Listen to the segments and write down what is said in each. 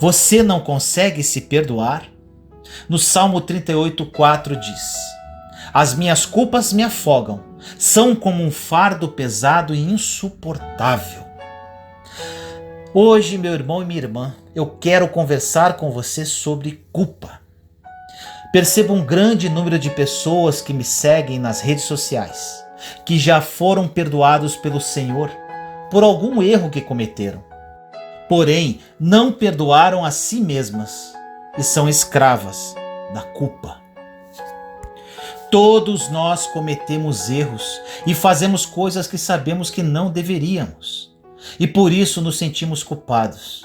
Você não consegue se perdoar? No Salmo 38:4 diz: As minhas culpas me afogam, são como um fardo pesado e insuportável. Hoje, meu irmão e minha irmã, eu quero conversar com você sobre culpa. Percebo um grande número de pessoas que me seguem nas redes sociais, que já foram perdoados pelo Senhor por algum erro que cometeram. Porém, não perdoaram a si mesmas e são escravas da culpa. Todos nós cometemos erros e fazemos coisas que sabemos que não deveríamos. E por isso nos sentimos culpados.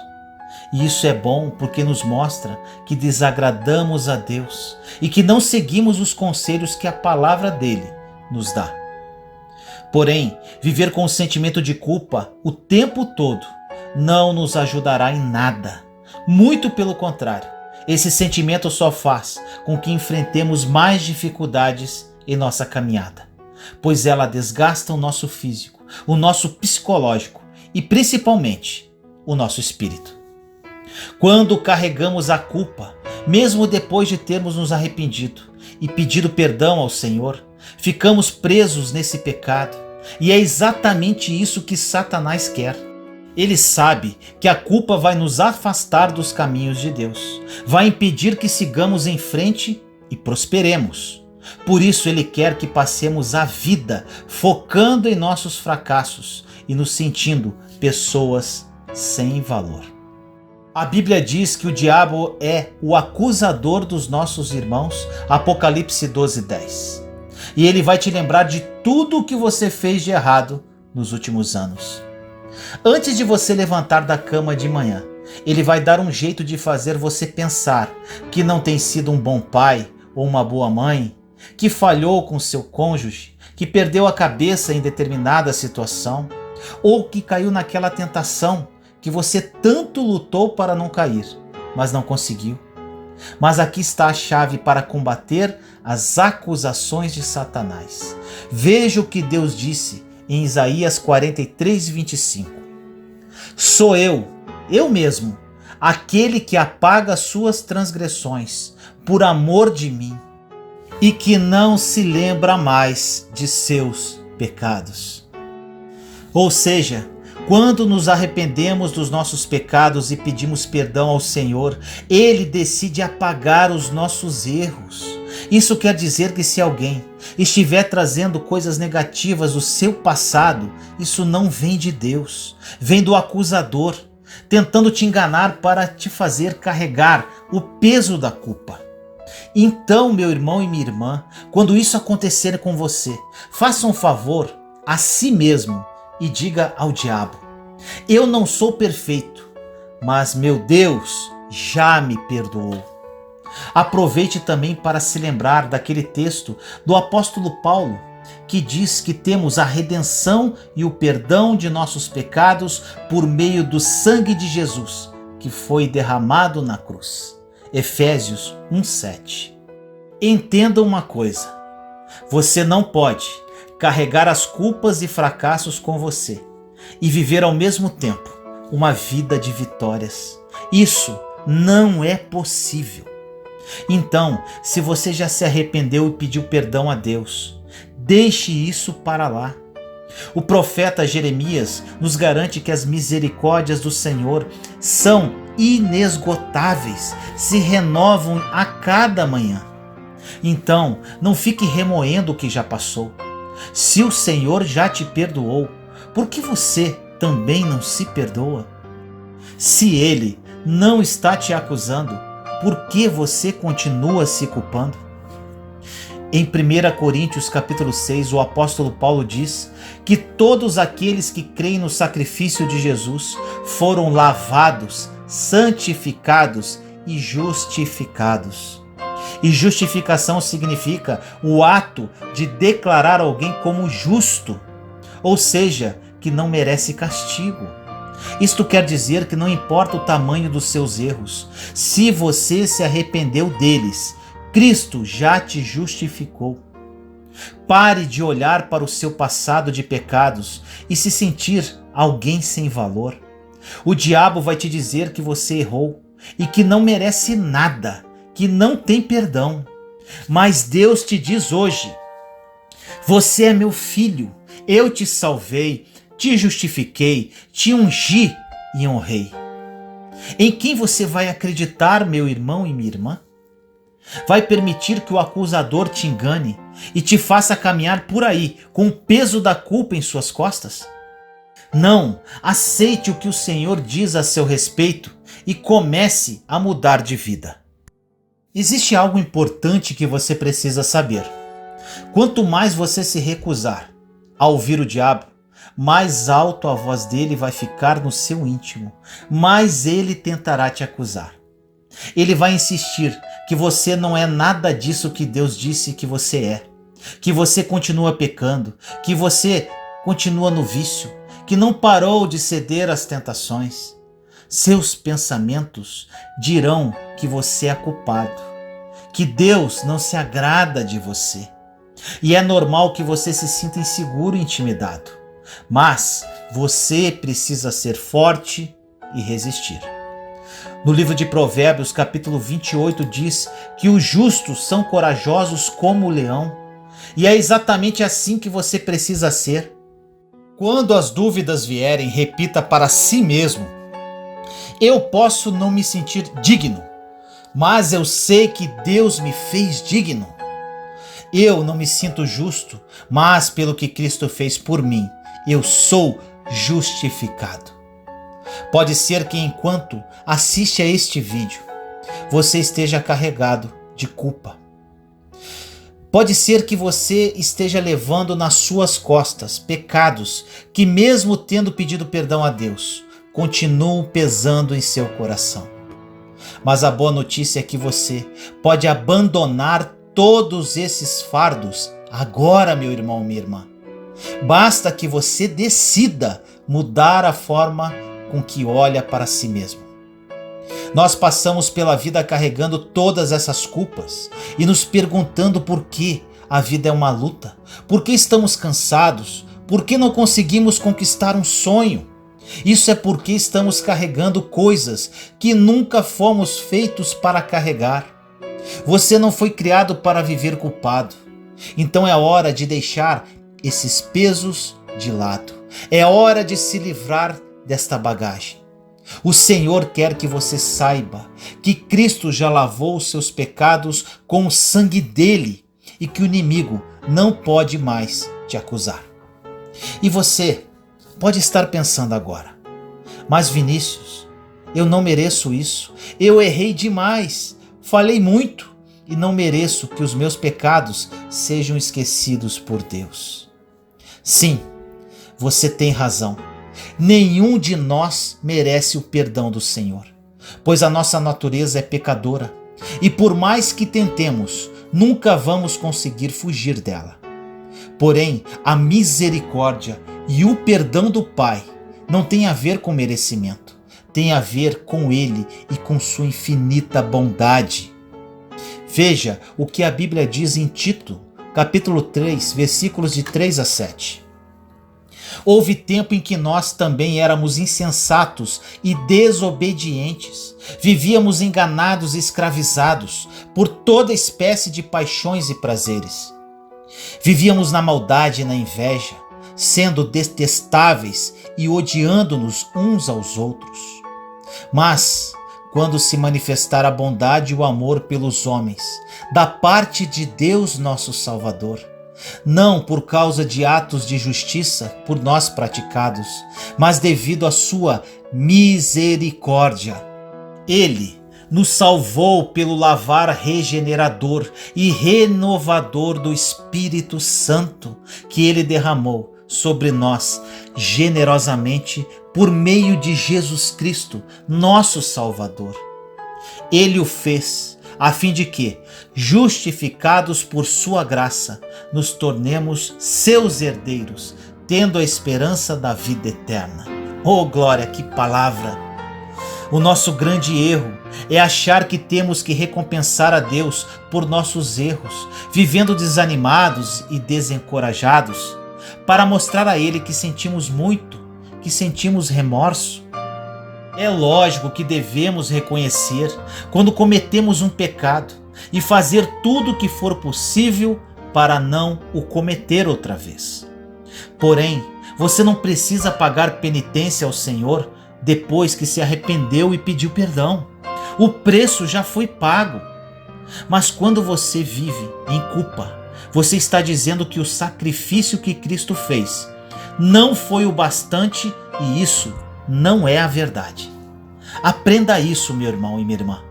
E isso é bom porque nos mostra que desagradamos a Deus e que não seguimos os conselhos que a palavra dele nos dá. Porém, viver com o sentimento de culpa o tempo todo não nos ajudará em nada. Muito pelo contrário, esse sentimento só faz com que enfrentemos mais dificuldades em nossa caminhada, pois ela desgasta o nosso físico, o nosso psicológico e principalmente o nosso espírito. Quando carregamos a culpa, mesmo depois de termos nos arrependido e pedido perdão ao Senhor, ficamos presos nesse pecado, e é exatamente isso que Satanás quer. Ele sabe que a culpa vai nos afastar dos caminhos de Deus, vai impedir que sigamos em frente e prosperemos. Por isso ele quer que passemos a vida focando em nossos fracassos e nos sentindo pessoas sem valor. A Bíblia diz que o diabo é o acusador dos nossos irmãos, Apocalipse 12:10. E ele vai te lembrar de tudo o que você fez de errado nos últimos anos. Antes de você levantar da cama de manhã, ele vai dar um jeito de fazer você pensar que não tem sido um bom pai ou uma boa mãe, que falhou com seu cônjuge, que perdeu a cabeça em determinada situação, ou que caiu naquela tentação que você tanto lutou para não cair, mas não conseguiu. Mas aqui está a chave para combater as acusações de Satanás. Veja o que Deus disse em Isaías 43:25. Sou eu mesmo, aquele que apaga suas transgressões por amor de mim e que não se lembra mais de seus pecados. Ou seja, quando nos arrependemos dos nossos pecados e pedimos perdão ao Senhor, Ele decide apagar os nossos erros. Isso quer dizer que se alguém estiver trazendo coisas negativas do seu passado, isso não vem de Deus, vem do acusador, tentando te enganar para te fazer carregar o peso da culpa. Então, meu irmão e minha irmã, quando isso acontecer com você, faça um favor a si mesmo e diga ao diabo: eu não sou perfeito, mas meu Deus já me perdoou. Aproveite também para se lembrar daquele texto do apóstolo Paulo, que diz que temos a redenção e o perdão de nossos pecados por meio do sangue de Jesus, que foi derramado na cruz. Efésios 1:7. Entenda uma coisa: você não pode carregar as culpas e fracassos com você e viver ao mesmo tempo uma vida de vitórias. Isso não é possível. Então, se você já se arrependeu e pediu perdão a Deus, deixe isso para lá. O profeta Jeremias nos garante que as misericórdias do Senhor são inesgotáveis, se renovam a cada manhã. Então, não fique remoendo o que já passou. Se o Senhor já te perdoou, por que você também não se perdoa? Se Ele não está te acusando, por que você continua se culpando? Em 1 Coríntios capítulo 6, o apóstolo Paulo diz que todos aqueles que creem no sacrifício de Jesus foram lavados, santificados e justificados. E justificação significa o ato de declarar alguém como justo, ou seja, que não merece castigo. Isto quer dizer que não importa o tamanho dos seus erros, se você se arrependeu deles, Cristo já te justificou. Pare de olhar para o seu passado de pecados e se sentir alguém sem valor. O diabo vai te dizer que você errou, e que não merece nada, que não tem perdão. Mas Deus te diz hoje: você é meu filho, eu te salvei, te justifiquei, te ungi e honrei. Em quem você vai acreditar, meu irmão e minha irmã? Vai permitir que o acusador te engane e te faça caminhar por aí com o peso da culpa em suas costas? Não, aceite o que o Senhor diz a seu respeito e comece a mudar de vida. Existe algo importante que você precisa saber. Quanto mais você se recusar a ouvir o diabo, mais alto a voz dele vai ficar no seu íntimo, mais ele tentará te acusar. Ele vai insistir que você não é nada disso que Deus disse que você é, que você continua pecando, que você continua no vício, que não parou de ceder às tentações. Seus pensamentos dirão que você é culpado, que Deus não se agrada de você. E é normal que você se sinta inseguro e intimidado, mas você precisa ser forte e resistir. No livro de Provérbios, capítulo 28, diz que os justos são corajosos como o leão, e é exatamente assim que você precisa ser. Quando as dúvidas vierem, repita para si mesmo: eu posso não me sentir digno, mas eu sei que Deus me fez digno. Eu não me sinto justo, mas pelo que Cristo fez por mim, eu sou justificado. Pode ser que enquanto assiste a este vídeo, você esteja carregado de culpa. Pode ser que você esteja levando nas suas costas pecados que, mesmo tendo pedido perdão a Deus, continuam pesando em seu coração. Mas a boa notícia é que você pode abandonar todos esses fardos agora, meu irmão, minha irmã. Basta que você decida mudar a forma com que olha para si mesmo. Nós passamos pela vida carregando todas essas culpas e nos perguntando por que a vida é uma luta, por que estamos cansados, por que não conseguimos conquistar um sonho. Isso é porque estamos carregando coisas que nunca fomos feitos para carregar. Você não foi criado para viver culpado. Então é hora de deixar esses pesos de lado. É hora de se livrar desta bagagem. O Senhor quer que você saiba que Cristo já lavou os seus pecados com o sangue dele e que o inimigo não pode mais te acusar. E você pode estar pensando agora: mas Vinícius, eu não mereço isso, eu errei demais, falei muito e não mereço que os meus pecados sejam esquecidos por Deus. Sim, você tem razão. Nenhum de nós merece o perdão do Senhor, pois a nossa natureza é pecadora e por mais que tentemos, nunca vamos conseguir fugir dela. Porém, a misericórdia e o perdão do Pai não tem a ver com merecimento, tem a ver com Ele e com sua infinita bondade. Veja o que a Bíblia diz em Tito, capítulo 3, versículos de 3 a 7. Houve tempo em que nós também éramos insensatos e desobedientes. Vivíamos enganados e escravizados por toda espécie de paixões e prazeres. Vivíamos na maldade e na inveja, sendo detestáveis e odiando-nos uns aos outros. Mas, quando se manifestar a bondade e o amor pelos homens, da parte de Deus nosso Salvador, não por causa de atos de justiça por nós praticados, mas devido à sua misericórdia. Ele nos salvou pelo lavar regenerador e renovador do Espírito Santo que Ele derramou sobre nós generosamente por meio de Jesus Cristo, nosso Salvador. Ele o fez a fim de que, justificados por sua graça, nos tornemos seus herdeiros, tendo a esperança da vida eterna. Oh, glória, que palavra! O nosso grande erro é achar que temos que recompensar a Deus por nossos erros, vivendo desanimados e desencorajados, para mostrar a Ele que sentimos muito, que sentimos remorso. É lógico que devemos reconhecer quando cometemos um pecado e fazer tudo o que for possível para não o cometer outra vez. Porém, você não precisa pagar penitência ao Senhor depois que se arrependeu e pediu perdão. O preço já foi pago. Mas quando você vive em culpa, você está dizendo que o sacrifício que Cristo fez não foi o bastante, e isso não é a verdade. Aprenda isso, meu irmão e minha irmã.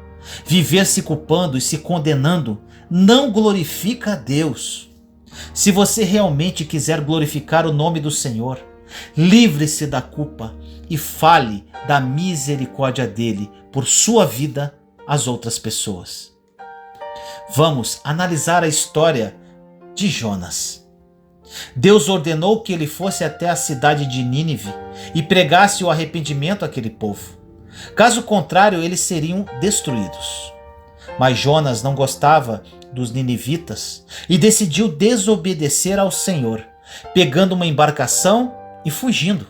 Viver se culpando e se condenando não glorifica a Deus. Se você realmente quiser glorificar o nome do Senhor, livre-se da culpa e fale da misericórdia dele por sua vida às outras pessoas. Vamos analisar a história de Jonas. Deus ordenou que ele fosse até a cidade de Nínive e pregasse o arrependimento àquele povo. Caso contrário, eles seriam destruídos. Mas Jonas não gostava dos ninivitas e decidiu desobedecer ao Senhor, pegando uma embarcação e fugindo.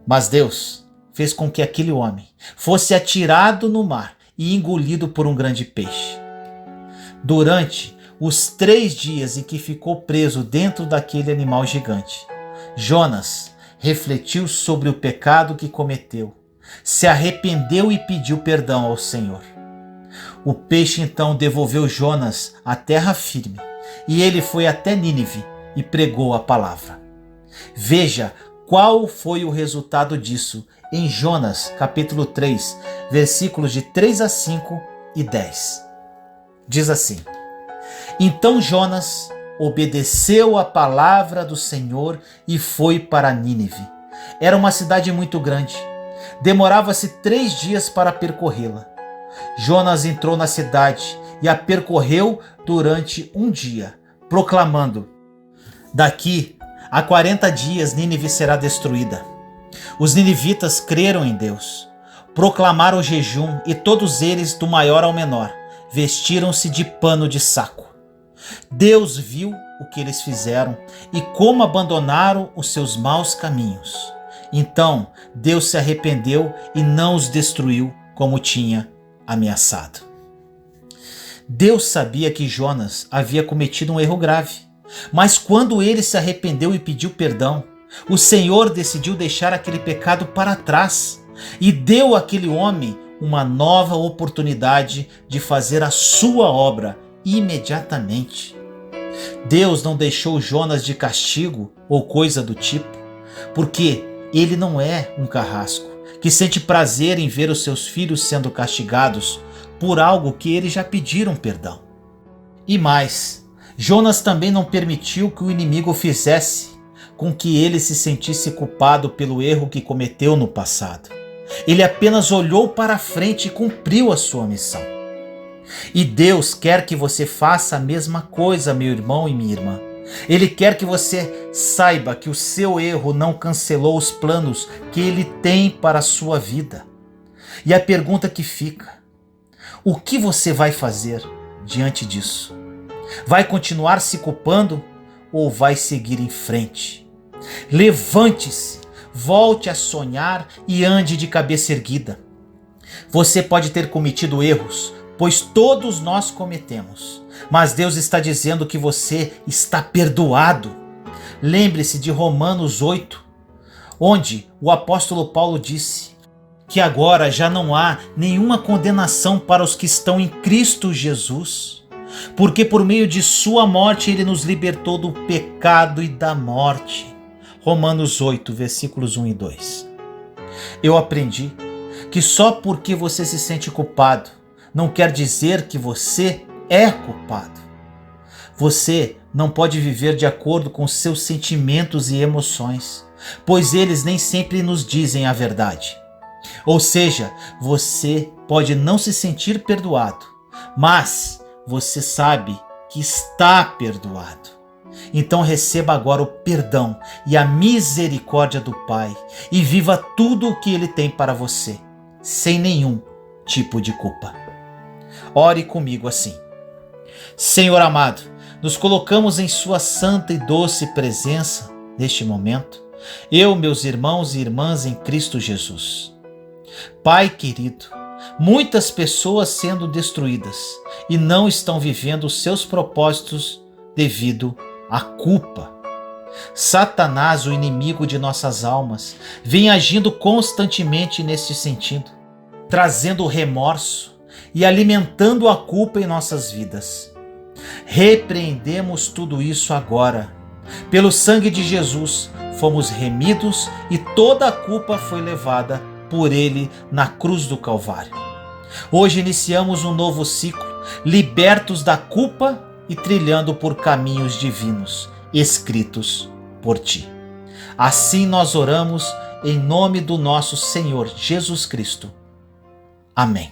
Mas Deus fez com que aquele homem fosse atirado no mar e engolido por um grande peixe. Durante os 3 dias em que ficou preso dentro daquele animal gigante, Jonas refletiu sobre o pecado que cometeu, se arrependeu e pediu perdão ao Senhor. O peixe então devolveu Jonas à terra firme e ele foi até Nínive e pregou a palavra. Veja qual foi o resultado disso em Jonas capítulo 3, versículos de 3 a 5 e 10. Diz assim: Então Jonas obedeceu a palavra do Senhor e foi para Nínive. Era uma cidade muito grande. Demorava-se 3 dias para percorrê-la. Jonas entrou na cidade e a percorreu durante um dia, proclamando: Daqui a 40 dias Nínive será destruída. Os ninivitas creram em Deus, proclamaram jejum e todos eles, do maior ao menor, vestiram-se de pano de saco. Deus viu o que eles fizeram e como abandonaram os seus maus caminhos. Então Deus se arrependeu e não os destruiu como tinha ameaçado. Deus sabia que Jonas havia cometido um erro grave, mas quando ele se arrependeu e pediu perdão, o Senhor decidiu deixar aquele pecado para trás e deu àquele homem uma nova oportunidade de fazer a sua obra imediatamente. Deus não deixou Jonas de castigo ou coisa do tipo, porque ele não é um carrasco que sente prazer em ver os seus filhos sendo castigados por algo que eles já pediram perdão. E mais, Jonas também não permitiu que o inimigo fizesse com que ele se sentisse culpado pelo erro que cometeu no passado. Ele apenas olhou para frente e cumpriu a sua missão. E Deus quer que você faça a mesma coisa, meu irmão e minha irmã. Ele quer que você saiba que o seu erro não cancelou os planos que Ele tem para a sua vida. E a pergunta que fica: o que você vai fazer diante disso? Vai continuar se culpando ou vai seguir em frente? Levante-se, volte a sonhar e ande de cabeça erguida. Você pode ter cometido erros, pois todos nós cometemos. Mas Deus está dizendo que você está perdoado. Lembre-se de Romanos 8, onde o apóstolo Paulo disse que agora já não há nenhuma condenação para os que estão em Cristo Jesus, porque por meio de sua morte ele nos libertou do pecado e da morte. Romanos 8, versículos 1 e 2. Eu aprendi que só porque você se sente culpado não quer dizer que você é culpado. Você não pode viver de acordo com seus sentimentos e emoções, pois eles nem sempre nos dizem a verdade. Ou seja, você pode não se sentir perdoado, mas você sabe que está perdoado. Então receba agora o perdão e a misericórdia do Pai e viva tudo o que Ele tem para você, sem nenhum tipo de culpa. Ore comigo assim: Senhor amado, nos colocamos em Sua santa e doce presença neste momento, eu, meus irmãos e irmãs em Cristo Jesus. Pai querido, muitas pessoas sendo destruídas e não estão vivendo os seus propósitos devido à culpa. Satanás, o inimigo de nossas almas, vem agindo constantemente neste sentido, trazendo remorso e alimentando a culpa em nossas vidas. Repreendemos tudo isso agora. Pelo sangue de Jesus, fomos remidos e toda a culpa foi levada por Ele na cruz do Calvário. Hoje iniciamos um novo ciclo, libertos da culpa e trilhando por caminhos divinos, escritos por Ti. Assim nós oramos em nome do nosso Senhor Jesus Cristo. Amém.